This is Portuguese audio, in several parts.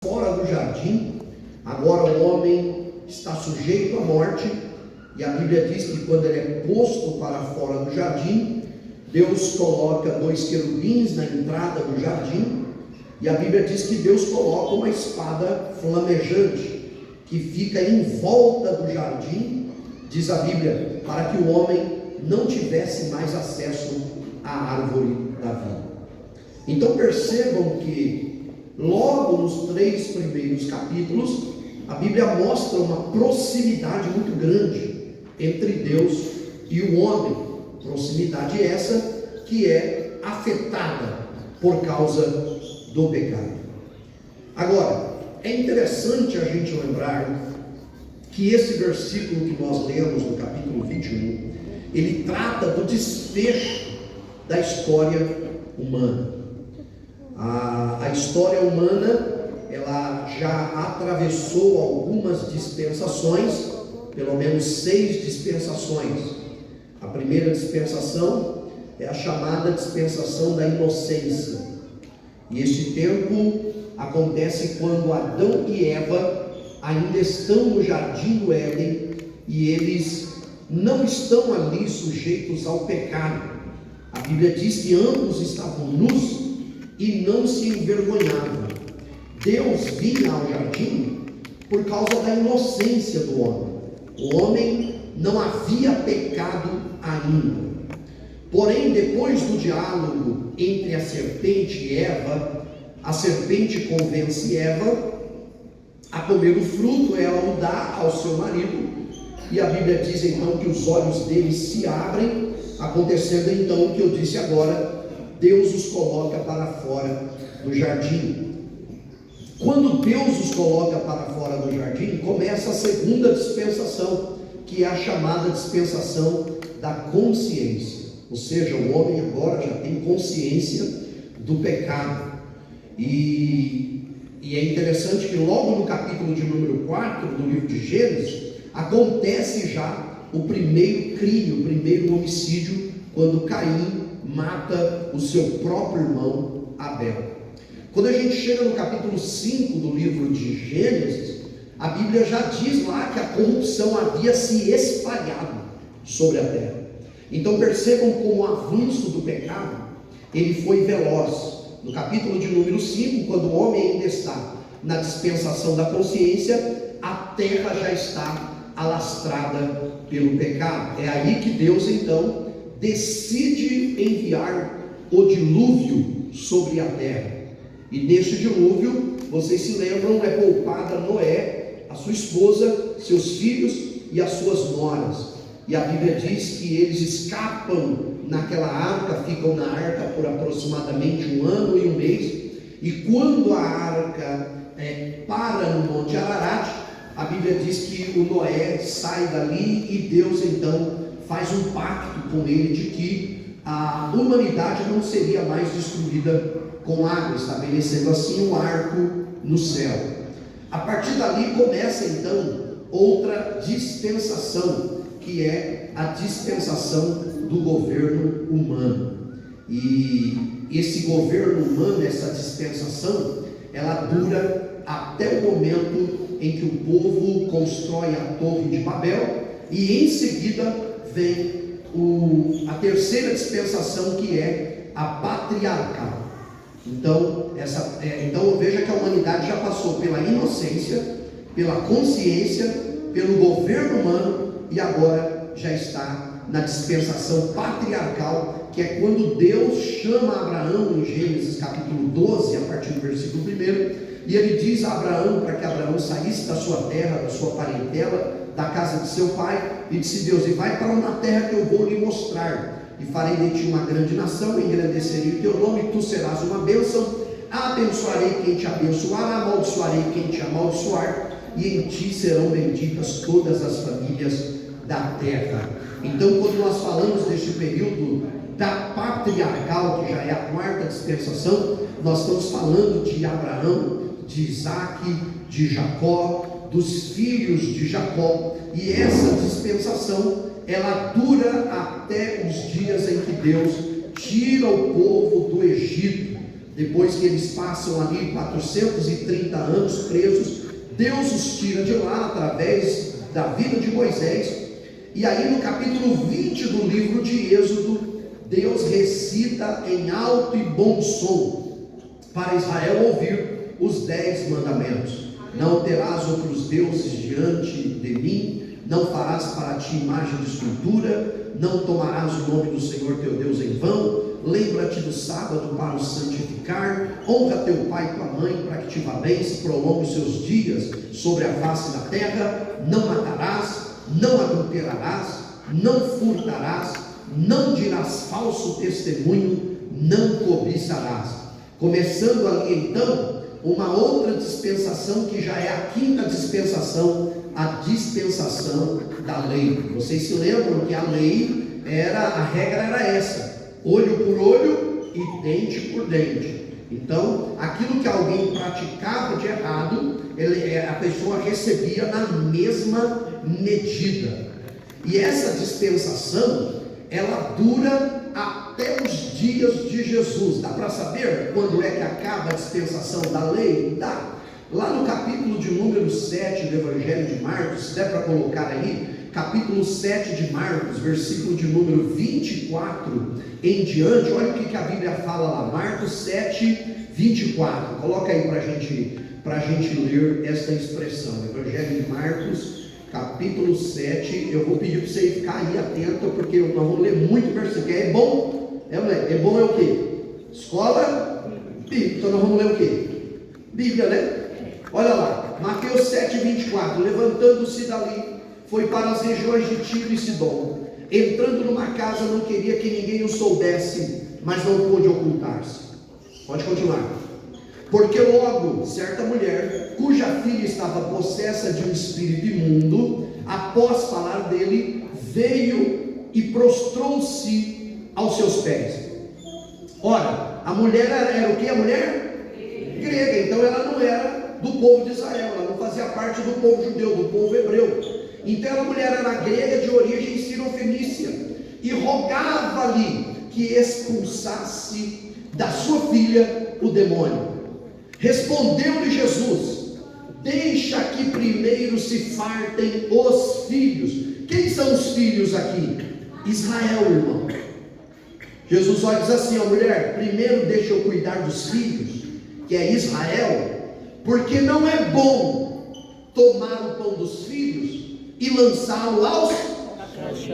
fora do jardim. Agora o homem está sujeito à morte, e a Bíblia diz que quando ele é posto para fora do jardim, Deus coloca 2 querubins na entrada do jardim, e a Bíblia diz que Deus coloca uma espada flamejante que fica em volta do jardim, diz a Bíblia, para que o homem não tivesse mais acesso à árvore da vida. Então percebam que logo nos 3 primeiros capítulos a Bíblia mostra uma proximidade muito grande entre Deus e o homem, proximidade essa que é afetada por causa do pecado. Agora, é interessante a gente lembrar que esse versículo que nós lemos no capítulo 21, ele trata do desfecho da história humana. A história humana, ela já atravessou algumas dispensações, pelo menos 6 dispensações. A primeira dispensação é a chamada dispensação da inocência, e este tempo acontece quando Adão e Eva ainda estão no jardim do Éden, e eles não estão ali sujeitos ao pecado. A Bíblia diz que ambos estavam nus e não se envergonhavam. Deus vinha ao jardim por causa da inocência do homem. O homem não havia pecado ainda. Porém, depois do diálogo entre a serpente e Eva, a serpente convence Eva a comer o fruto, ela o dá ao seu marido, e a Bíblia diz então que os olhos deles se abrem, acontecendo então o que eu disse agora: Deus os coloca para fora do jardim. Quando Deus os coloca para fora do jardim, começa a segunda dispensação, que é a chamada dispensação da consciência. Ou seja, o homem agora já tem consciência do pecado. E é interessante que logo no capítulo de número 4 do livro de Gênesis, acontece já o primeiro crime, o primeiro homicídio, quando Caim mata o seu próprio irmão Abel. Quando a gente chega no capítulo 5 do livro de Gênesis, a Bíblia já diz lá que a corrupção havia se espalhado sobre a terra. Então percebam como o avanço do pecado, ele foi veloz. No capítulo de número 5, quando o homem ainda está na dispensação da consciência, a terra já está alastrada pelo pecado. É aí que Deus então decide enviar o dilúvio sobre a terra. E neste dilúvio, vocês se lembram, é poupada Noé, a sua esposa, seus filhos e as suas noras. E a Bíblia diz que eles escapam naquela arca, ficam na arca por aproximadamente 1 ano e 1 mês. E quando a arca para no Monte Ararat, a Bíblia diz que o Noé sai dali e Deus então faz um pacto com ele de que a humanidade não seria mais destruída com água, estabelecendo assim um arco no céu. A partir dali começa então outra dispensação, que é a dispensação do governo humano. E esse governo humano, essa dispensação, ela dura até o momento em que o povo constrói a Torre de Babel, e em seguida vem a terceira dispensação, que é a patriarcal. Então veja que a humanidade já passou pela inocência, pela consciência, pelo governo humano, e agora já está na dispensação patriarcal, que é quando Deus chama Abraão em Gênesis capítulo 12, a partir do versículo 1, e ele diz a Abraão para que Abraão saísse da sua terra, da sua parentela, da casa de seu pai, e disse Deus: e vai para uma terra que eu vou lhe mostrar, e farei de ti uma grande nação, engrandecerei o teu nome, e tu serás uma bênção, abençoarei quem te abençoar, amaldiçoarei quem te amaldiçoar, e em ti serão benditas todas as famílias da terra. Então, quando nós falamos deste período da patriarcal, que já é a 4ª dispensação, nós estamos falando de Abraão, de Isaac, de Jacó, dos filhos de Jacó, e essa dispensação, ela dura até os dias em que Deus tira o povo do Egito, depois que eles passam ali 430 anos presos, Deus os tira de lá através da vida de Moisés. E aí no capítulo 20 do livro de Êxodo, Deus recita em alto e bom som para Israel ouvir os 10 mandamentos. Não terás outros deuses diante de mim, não farás para ti imagem de escultura, não tomarás o nome do Senhor teu Deus em vão, lembra-te do sábado para o santificar, honra teu pai e tua mãe para que te vá bem, se prolongue os seus dias sobre a face da terra, não matarás, não adulterarás, não furtarás, não dirás falso testemunho, não cobiçarás. Começando ali então, uma outra dispensação que já é a quinta dispensação, a dispensação da lei. Vocês se lembram que a lei a regra era essa: olho por olho e dente por dente. Então, aquilo que alguém praticava de errado, a pessoa recebia na mesma medida. E essa dispensação, ela dura até os dias de Jesus. Dá para saber quando é que acaba a dispensação da lei? Dá. Lá no capítulo de número 7 do Evangelho de Marcos, se der para colocar aí, capítulo 7 de Marcos, versículo de número 24 em diante, olha o que a Bíblia fala lá, Marcos 7, 24, coloca aí para a gente ler esta expressão, Evangelho de Marcos, capítulo 7, eu vou pedir para você ficar aí atento, porque nós vamos ler muito versículo, é bom, é bom é o quê? Escola bíblica, então nós vamos ler o quê? Bíblia, né? Olha lá, Mateus 7, 24, levantando-se dali, foi para as regiões de Tiro e Sidom, entrando numa casa não queria que ninguém o soubesse, mas não pôde ocultar-se. Pode continuar. Porque logo certa mulher, cuja filha estava possessa de um espírito imundo, após falar dele, veio e prostrou-se aos seus pés. Ora, a mulher era o que? A mulher? Grega, então ela não era do povo de Israel, ela não fazia parte do povo judeu, do povo hebreu. Então a mulher era grega de origem sirofenícia e rogava-lhe que expulsasse da sua filha o demônio. Respondeu-lhe Jesus: deixa que primeiro se fartem os filhos. Quem são os filhos aqui? Israel, irmão. Jesus só diz assim: ó mulher, primeiro deixa eu cuidar dos filhos, que é Israel, porque não é bom tomar o pão dos filhos e lançá-lo aos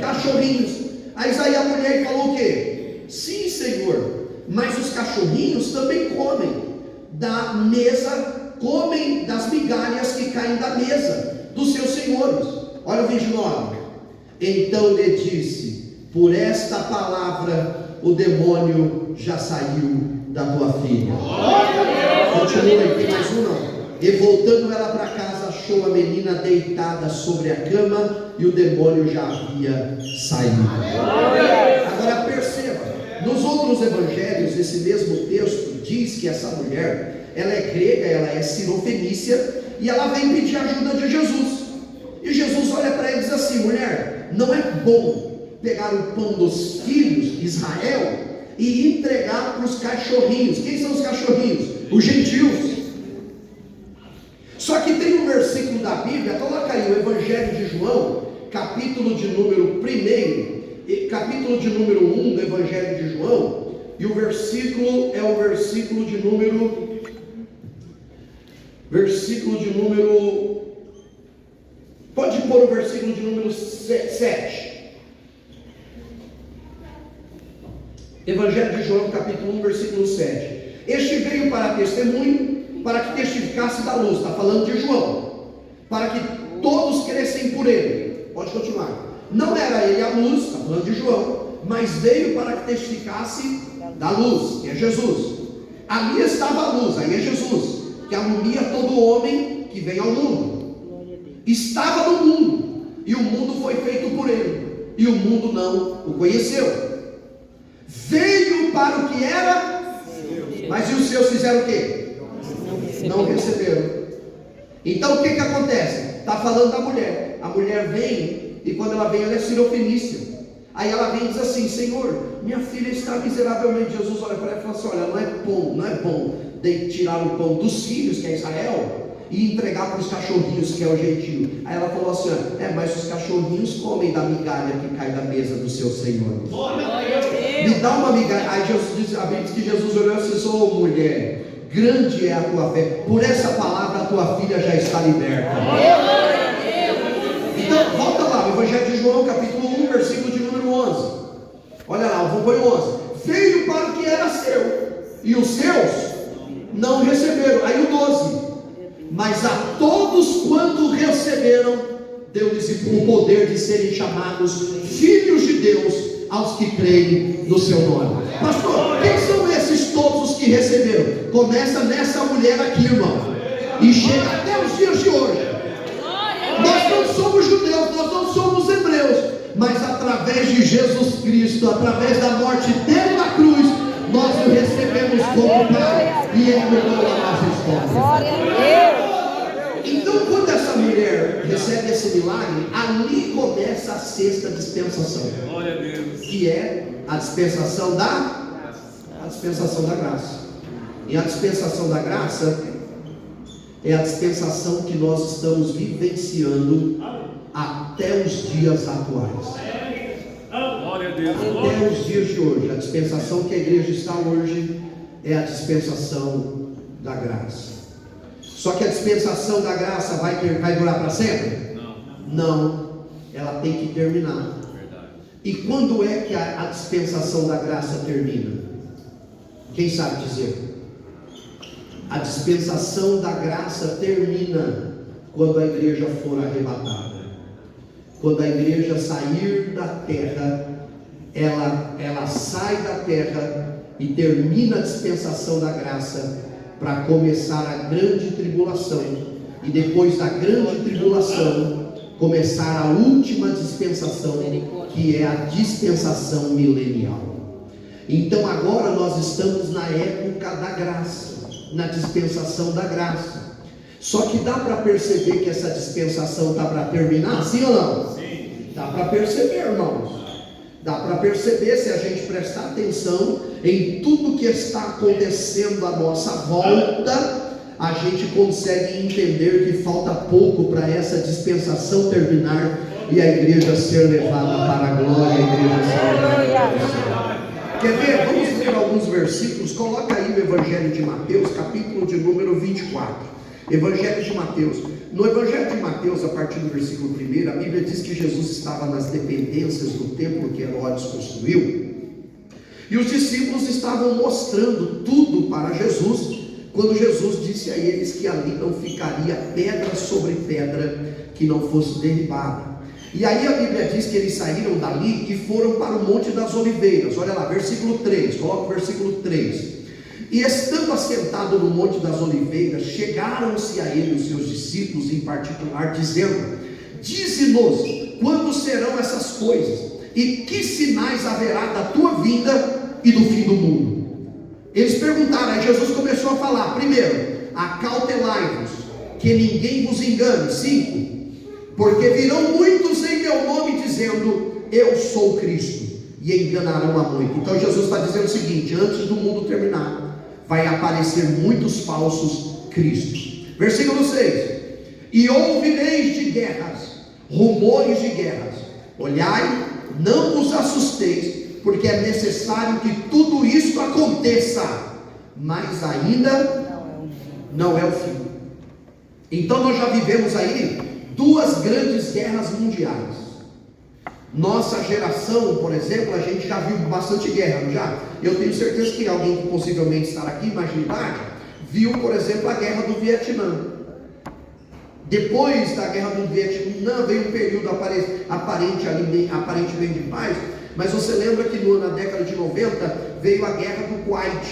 cachorrinhos. Aí a mulher falou o quê? Sim, Senhor, mas os cachorrinhos também comem da mesa, comem das migalhas que caem da mesa dos seus senhores. Olha o 29. Então lhe disse: por esta palavra o demônio já saiu da tua filha. Continua aí, tem mais um não. E voltando ela para casa, achou a menina deitada sobre a cama e o demônio já havia saído. Agora perceba, nos outros evangelhos, esse mesmo texto diz que essa mulher, ela é grega, ela é sirofenícia, e ela vem pedir ajuda de Jesus. E Jesus olha para ela e diz assim: mulher, não é bom pegar o pão dos filhos de Israel e entregar para os cachorrinhos. Quem são os cachorrinhos? Os gentios. Só que tem um versículo da Bíblia, coloca aí o Evangelho de João, capítulo de número 1, capítulo de número 1 do Evangelho de João, e o versículo é o versículo de número, pode pôr o versículo de número 7. Evangelho de João, capítulo 1, versículo 7. Este veio para testemunho, para que testificasse da luz. Está falando de João, para que todos crescem por ele. Pode continuar. Não era ele a luz, está falando de João, mas veio para que testificasse da luz, que é Jesus. Ali estava a luz, aí é Jesus, que alumia todo homem que vem ao mundo. Estava no mundo, e o mundo foi feito por ele, e o mundo não o conheceu. Veio para o que era, mas e os seus fizeram o quê? Não receberam. Então o que acontece? Está falando da mulher. A mulher vem, e quando ela vem, ela é sirofenícia. Aí ela vem e diz assim: Senhor, minha filha está miseravelmente. Jesus olha para ela e fala assim: olha, não é bom de tirar o pão dos filhos, que é Israel, e entregar para os cachorrinhos, que é o gentio. Aí ela falou assim: mas os cachorrinhos comem da migalha que cai da mesa do seu Senhor. Me dá uma migalha. Aí Jesus diz, a Bíblia diz que Jesus olhou assim: ô mulher, grande é a tua fé, por essa palavra a tua filha já está liberta. Então, volta lá, o Evangelho de João, capítulo 1, versículo de número 11. Olha lá, vou pôr o 11. Veio para o que era seu, e os seus não receberam. Aí o 12. Mas a todos quanto receberam, deu-lhes o poder de serem chamados filhos de Deus, aos que creem no seu nome. Pastor, quem são esses todos os que receberam? Começa nessa mulher aqui, irmão, e chega até os dias de hoje. Nós não somos judeus, nós não somos hebreus, mas através de Jesus Cristo, através da morte dele na cruz, nós o recebemos como Pai, e ele mudou a nossa história. Então, quando essa mulher recebe esse milagre, ali começa a sexta dispensação, que é a dispensação da graça. E a dispensação da graça é a dispensação que nós estamos vivenciando até os dias atuais. Até os dias de hoje. A dispensação que a igreja está hoje é a dispensação da graça. Só que a dispensação da graça vai durar para sempre? Não. Ela tem que terminar. E quando é que a dispensação da graça termina? Quem sabe dizer? A dispensação da graça termina quando a igreja for arrebatada. Quando a igreja sair da terra, ela sai da terra e termina a dispensação da graça para começar a grande tribulação. E depois da grande tribulação, começar a última dispensação, que é a dispensação milenial. Então agora nós estamos na época da graça, na dispensação da graça. Só que dá para perceber que essa dispensação está para terminar, sim ou não? Sim. Dá para perceber, irmãos. Dá para perceber, se a gente prestar atenção em tudo que está acontecendo à nossa volta, a gente consegue entender que falta pouco para essa dispensação terminar e a igreja ser levada para a glória, a igreja ser levada para o céu. Quer ver? Vamos ler alguns versículos. Coloca aí o Evangelho de Mateus, capítulo de número 24. Evangelho de Mateus. No Evangelho de Mateus, a partir do versículo 1, a Bíblia diz que Jesus estava nas dependências do templo que Herodes construiu, e os discípulos estavam mostrando tudo para Jesus, quando Jesus disse a eles que ali não ficaria pedra sobre pedra que não fosse derribada. E aí a Bíblia diz que eles saíram dali e foram para o Monte das Oliveiras. Olha lá, versículo 3, coloca o versículo 3. E estando assentado no Monte das Oliveiras, chegaram-se a ele os seus discípulos em particular, dizendo: dize-nos quando serão essas coisas, e que sinais haverá da tua vinda e do fim do mundo. Eles perguntaram, aí Jesus começou a falar. Primeiro, acautelai-vos, que ninguém vos engane. 5, porque virão muitos em meu nome dizendo: eu sou Cristo, e enganarão a muito. Então Jesus está dizendo o seguinte: antes do mundo terminar, vai aparecer muitos falsos cristos. Versículo 6: e ouvireis de guerras, rumores de guerras. Olhai, não vos assusteis, porque é necessário que tudo isso aconteça, mas ainda não é o fim. Então nós já vivemos aí 2 grandes guerras mundiais. Nossa geração, por exemplo, a gente já viu bastante guerra, não já? Eu tenho certeza que alguém que possivelmente estará aqui, mais de idade, viu, por exemplo, a guerra do Vietnã. Depois da guerra do Vietnã veio um período aparentemente de paz, mas você lembra que na década de 90 veio a guerra do Kuwait,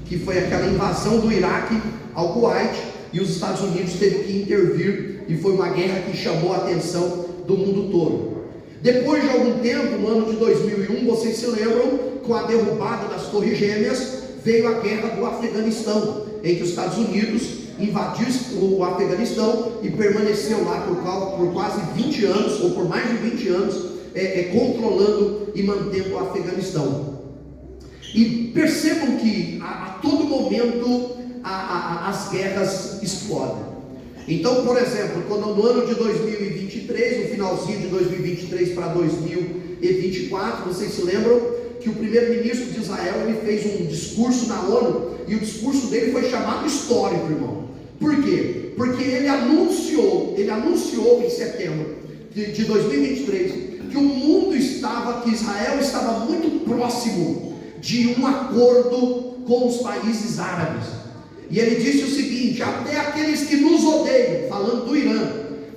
que foi aquela invasão do Iraque ao Kuwait, e os Estados Unidos teve que intervir, e foi uma guerra que chamou a atenção do mundo todo. Depois de algum tempo, no ano de 2001, vocês se lembram, com a derrubada das Torres Gêmeas, veio a guerra do Afeganistão, em que os Estados Unidos invadiu o Afeganistão e permaneceu lá por quase 20 anos, ou por mais de 20 anos, controlando e mantendo o Afeganistão. E percebam que a todo momento as guerras explodem. Então, por exemplo, quando no ano de 2023, no finalzinho de 2023 para 2024, vocês se lembram que o primeiro-ministro de Israel, ele fez um discurso na ONU, e o discurso dele foi chamado histórico, irmão. Por quê? Porque ele anunciou em setembro de 2023, que o mundo que Israel estava muito próximo de um acordo com os países árabes. E ele disse o seguinte: até aqueles que nos odeiam, falando do Irã,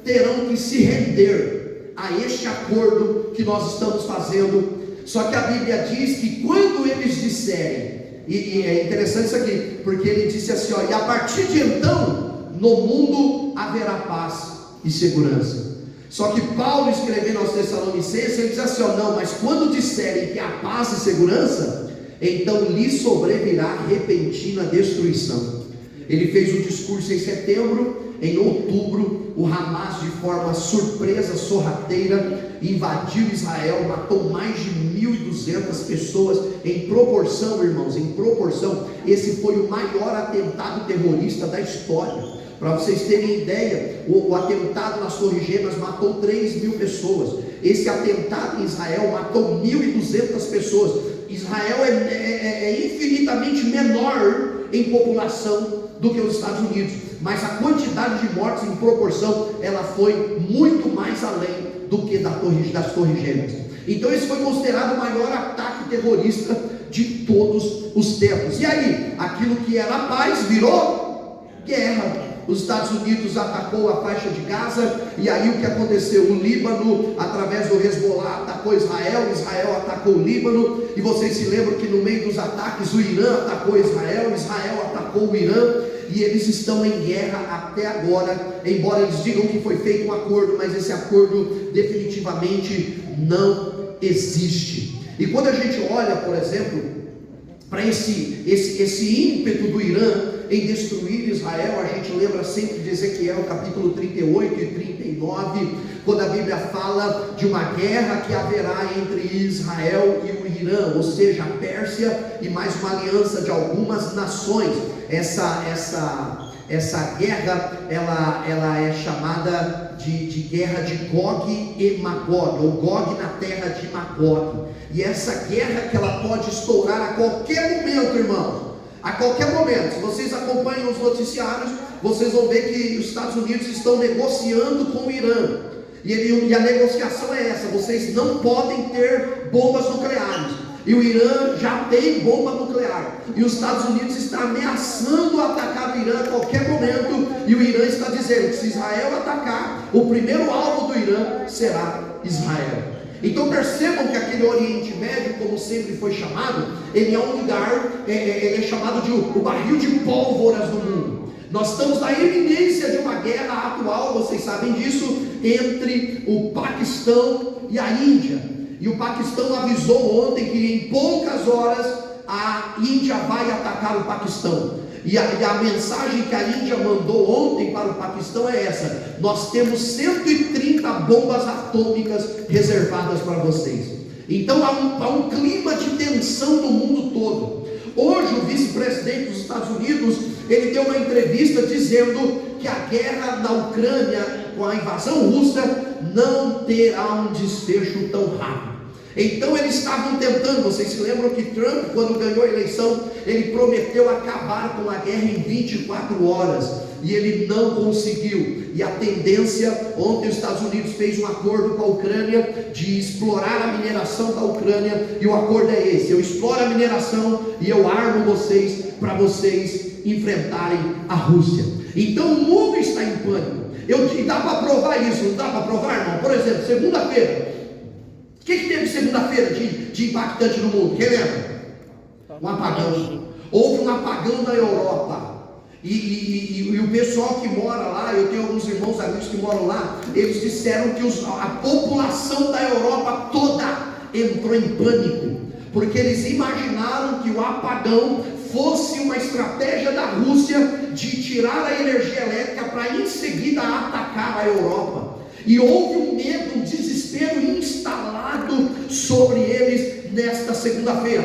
terão que se render a este acordo que nós estamos fazendo. Só que a Bíblia diz que quando eles disserem, e é interessante isso aqui, porque ele disse assim, ó, e a partir de então, no mundo haverá paz e segurança. Só que Paulo, escrevendo aos Tessalonicenses, ele diz assim, ó, não, mas quando disserem que há paz e segurança, então lhe sobrevirá repentina destruição. Ele fez um discurso em setembro. Em outubro, o Hamas, de forma surpresa, sorrateira, invadiu Israel, matou mais de 1.200 pessoas. Em proporção, irmãos, esse foi o maior atentado terrorista da história. Para vocês terem ideia, o atentado nas Torres Gêmeas matou 3.000 pessoas. Esse atentado em Israel matou 1.200 pessoas. Israel é infinitamente menor em população do que os Estados Unidos, mas a quantidade de mortes em proporção, ela foi muito mais além do que das Torres Gêmeas. Então esse foi considerado o maior ataque terrorista de todos os tempos. E aí, aquilo que era paz virou guerra. Os Estados Unidos atacou a faixa de Gaza, e aí o que aconteceu? O Líbano, através do Hezbollah, atacou Israel, Israel atacou o Líbano, e vocês se lembram que no meio dos ataques o Irã atacou Israel, Israel atacou o Irã, e eles estão em guerra até agora, embora eles digam que foi feito um acordo, mas esse acordo definitivamente não existe. E quando a gente olha, por exemplo, para esse ímpeto do Irã em destruir Israel, a gente lembra sempre de Ezequiel capítulo 38 e 39, quando a Bíblia fala de uma guerra que haverá entre Israel e o Irã, ou seja, a Pérsia e mais uma aliança de algumas nações. Essa guerra, ela é chamada de guerra de Gog e Magog, ou Gog na terra de Magog. E essa guerra que ela pode estourar a qualquer momento, irmão. A qualquer momento. Se vocês acompanham os noticiários, vocês vão ver que os Estados Unidos estão negociando com o Irã. E a negociação é essa: vocês não podem ter bombas nucleares. E o Irã já tem bomba nuclear, e os Estados Unidos está ameaçando atacar o Irã a qualquer momento. E o Irã está dizendo que se Israel atacar, o primeiro alvo do Irã será Israel. Então percebam que aquele Oriente Médio, como sempre foi chamado, ele é um lugar, ele é chamado de o barril de pólvoras do mundo. Nós estamos na iminência de uma guerra atual, vocês sabem disso, entre o Paquistão e a Índia. E o Paquistão avisou ontem que em poucas horas a Índia vai atacar o Paquistão. E a mensagem que a Índia mandou ontem para o Paquistão é essa: nós temos 130 bombas atômicas reservadas para vocês. Então há um clima de tensão no mundo todo. Hoje o vice-presidente dos Estados Unidos, ele deu uma entrevista dizendo que a guerra na Ucrânia, com a invasão russa, não terá um desfecho tão rápido. Então eles estavam tentando, vocês se lembram que Trump, quando ganhou a eleição, ele prometeu acabar com a guerra em 24 horas, e ele não conseguiu. E a tendência, ontem os Estados Unidos fez um acordo com a Ucrânia de explorar a mineração da Ucrânia, e o acordo é esse: eu exploro a mineração e eu armo vocês para vocês enfrentarem a Rússia. Então o mundo está em pânico. E dá para provar isso, não dá para provar, irmão? Por exemplo, segunda-feira, o que teve segunda-feira de impactante no mundo? Quem lembra? Um apagão. Houve um apagão na Europa. E o pessoal que mora lá, eu tenho alguns irmãos amigos que moram lá, eles disseram que a população da Europa toda entrou em pânico, porque eles imaginaram que o apagão fosse uma estratégia da Rússia de tirar a energia elétrica para em seguida atacar a Europa. E houve um medo, um desespero desespero instalado sobre eles nesta segunda-feira.